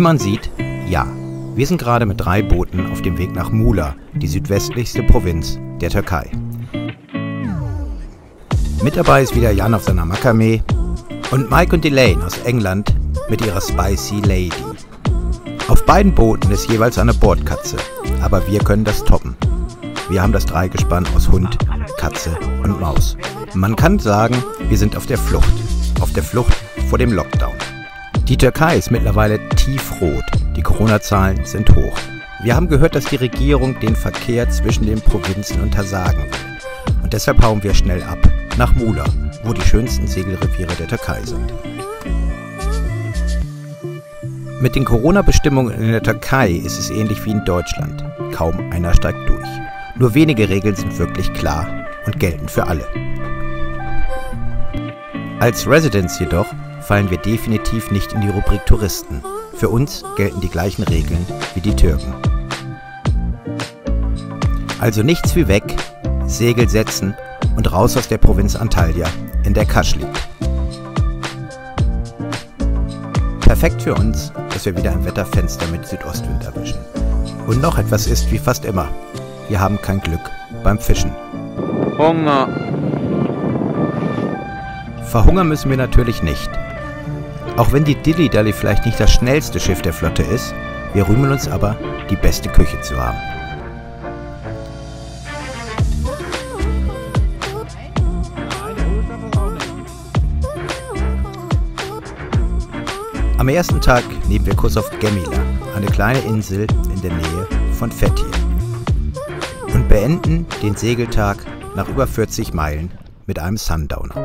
man sieht, ja, wir sind gerade mit 3 Booten auf dem Weg nach Muğla, die südwestlichste Provinz der Türkei. Mit dabei ist wieder Jan auf seiner Makame und Mike und Elaine aus England mit ihrer Spicy Lady. Auf beiden Booten ist jeweils eine Bordkatze, aber wir können das toppen. Wir haben das Dreigespann aus Hund, Katze und Maus. Man kann sagen, wir sind auf der Flucht vor dem Lockdown. Die Türkei ist mittlerweile tiefrot, die Corona-Zahlen sind hoch. Wir haben gehört, dass die Regierung den Verkehr zwischen den Provinzen untersagen will. Und deshalb hauen wir schnell ab, nach Muğla, wo die schönsten Segelreviere der Türkei sind. Mit den Corona-Bestimmungen in der Türkei ist es ähnlich wie in Deutschland. Kaum einer steigt durch. Nur wenige Regeln sind wirklich klar und gelten für alle. Als Residents jedoch fallen wir definitiv nicht in die Rubrik Touristen. Für uns gelten die gleichen Regeln wie die Türken. Also nichts wie weg, Segel setzen und raus aus der Provinz Antalya, in der Kaş liegt. Perfekt für uns, dass wir wieder ein Wetterfenster mit Südostwind erwischen. Und noch etwas ist wie fast immer. Wir haben kein Glück beim Fischen. Hunger. Verhungern müssen wir natürlich nicht. Auch wenn die Dilly Dally vielleicht nicht das schnellste Schiff der Flotte ist, wir rühmen uns aber, die beste Küche zu haben. Am ersten Tag nehmen wir Kurs auf Gemiler, eine kleine Insel in der Nähe von Fethiye. Und beenden den Segeltag nach über 40 Meilen mit einem Sundowner.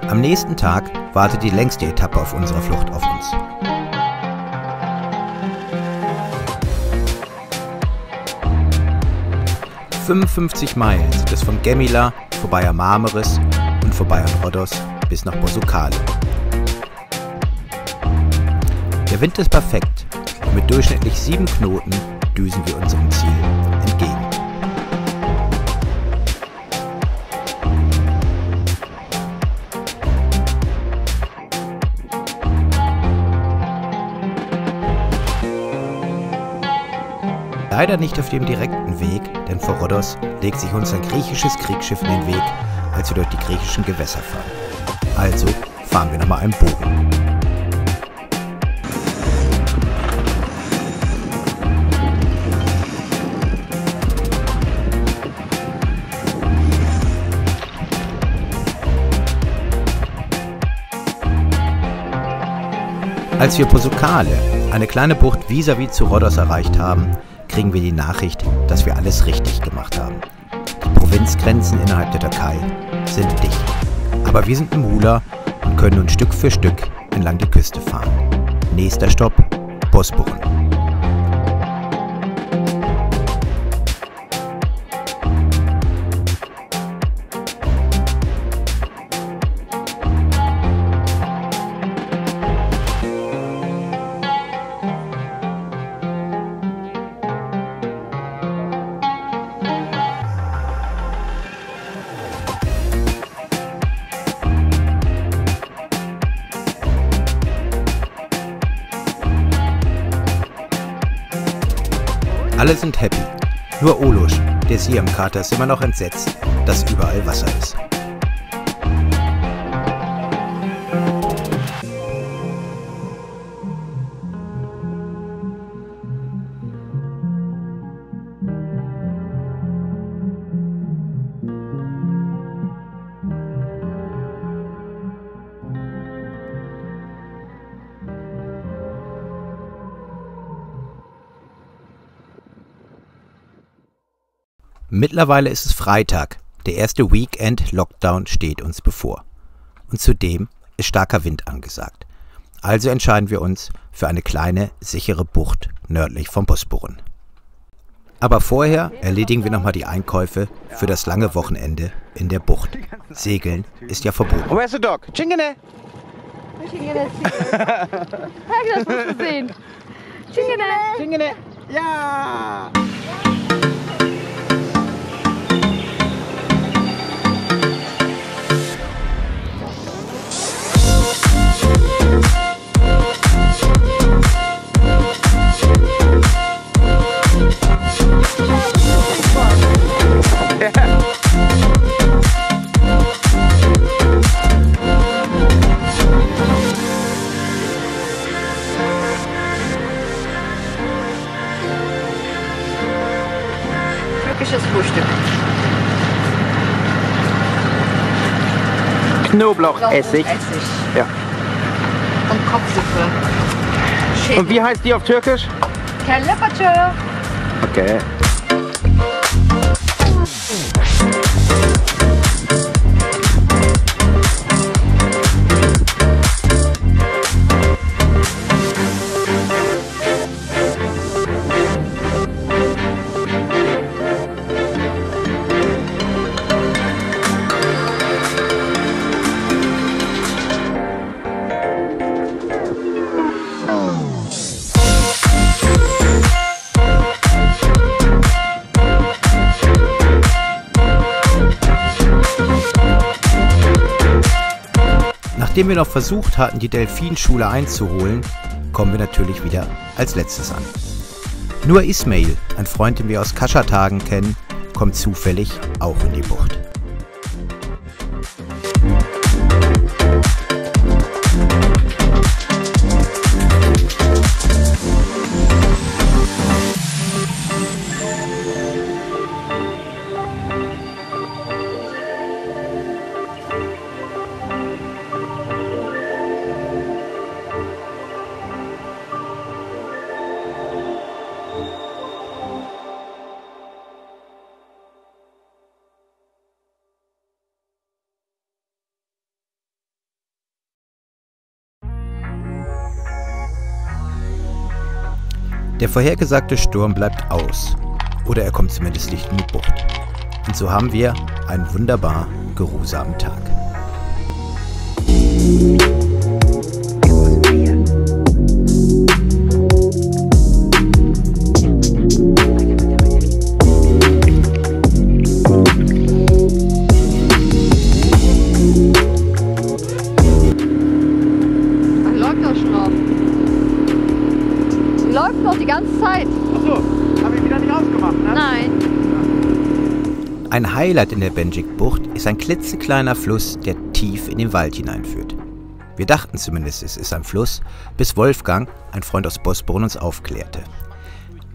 Am nächsten Tag wartet die längste Etappe auf unserer Flucht auf uns. ...55 Meilen sind es von Gemiler vorbei an Marmaris und vorbei an Rhodos bis nach Bossukale. Der Wind ist perfekt und mit durchschnittlich 7 Knoten düsen wir unserem Ziel entgegen. Leider nicht auf dem direkten Weg, denn vor Rhodos legt sich uns ein griechisches Kriegsschiff in den Weg, als wir durch die griechischen Gewässer fahren. Also fahren wir nochmal einen Bogen. Als wir Bossukale, eine kleine Bucht vis-à-vis zu Rhodos erreicht haben, kriegen wir die Nachricht, dass wir alles richtig gemacht haben. Die Provinzgrenzen innerhalb der Türkei sind dicht. Aber wir sind in Muğla und können nun Stück für Stück entlang die Küste fahren. Nächster Stopp, Bosporus. Alle sind happy. Nur Olosch, der Siam-Kater, ist immer noch entsetzt, dass überall Wasser ist. Mittlerweile ist es Freitag. Der erste Weekend-Lockdown steht uns bevor. Und zudem ist starker Wind angesagt. Also entscheiden wir uns für eine kleine, sichere Bucht nördlich vom Bosporus. Aber vorher erledigen wir nochmal die Einkäufe für das lange Wochenende in der Bucht. Segeln ist ja verboten. Where's the dog? Chingene! Chingene! Das musst du sehen. Chingene! Chingene! Ja! Türkisches Frühstück. Knoblauchessig. Ja. Und Kopfsuppe. Schön. Und wie heißt die auf Türkisch? Kellepatsche. Okay. Nachdem wir noch versucht hatten, die Delfinschule einzuholen, kommen wir natürlich wieder als letztes an. Nur Ismail, ein Freund, den wir aus Kascha-Tagen kennen, kommt zufällig auch in die Bucht. Der vorhergesagte Sturm bleibt aus, oder er kommt zumindest nicht in die Bucht. Und so haben wir einen wunderbar geruhsamen Tag. Läuft noch die ganze Zeit. Achso, habe ich wieder nicht ausgemacht, ne? Nein. Ein Highlight in der Benjik-Bucht ist ein klitzekleiner Fluss, der tief in den Wald hineinführt. Wir dachten zumindest, es ist ein Fluss, bis Wolfgang, ein Freund aus Bosporus, uns aufklärte.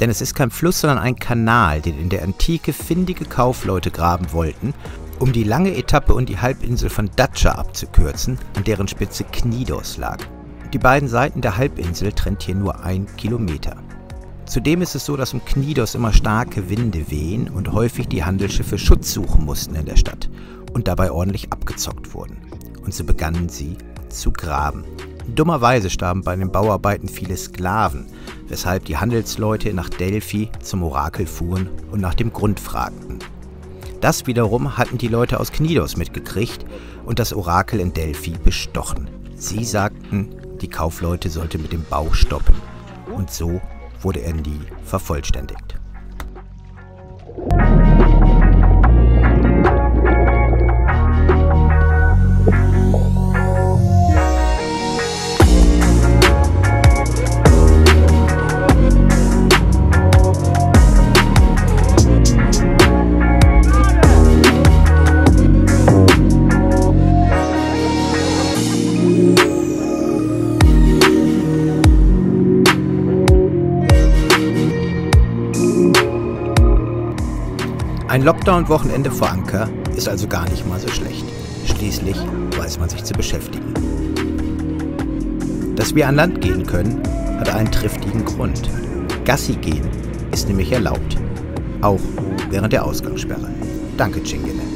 Denn es ist kein Fluss, sondern ein Kanal, den in der Antike findige Kaufleute graben wollten, um die lange Etappe und die Halbinsel von Dacia abzukürzen, an deren Spitze Knidos lag. Die beiden Seiten der Halbinsel trennt hier nur 1 Kilometer. Zudem ist es so, dass um Knidos immer starke Winde wehen und häufig die Handelsschiffe Schutz suchen mussten in der Stadt und dabei ordentlich abgezockt wurden. Und so begannen sie zu graben. Dummerweise starben bei den Bauarbeiten viele Sklaven, weshalb die Handelsleute nach Delphi zum Orakel fuhren und nach dem Grund fragten. Das wiederum hatten die Leute aus Knidos mitgekriegt und das Orakel in Delphi bestochen. Sie sagten, die Kaufleute sollten mit dem Bau stoppen. Und so wurde er nie vervollständigt. Ein Lockdown-Wochenende vor Anker ist also gar nicht mal so schlecht. Schließlich weiß man sich zu beschäftigen. Dass wir an Land gehen können, hat einen triftigen Grund. Gassi gehen ist nämlich erlaubt. auch während der Ausgangssperre. Danke, Cingene.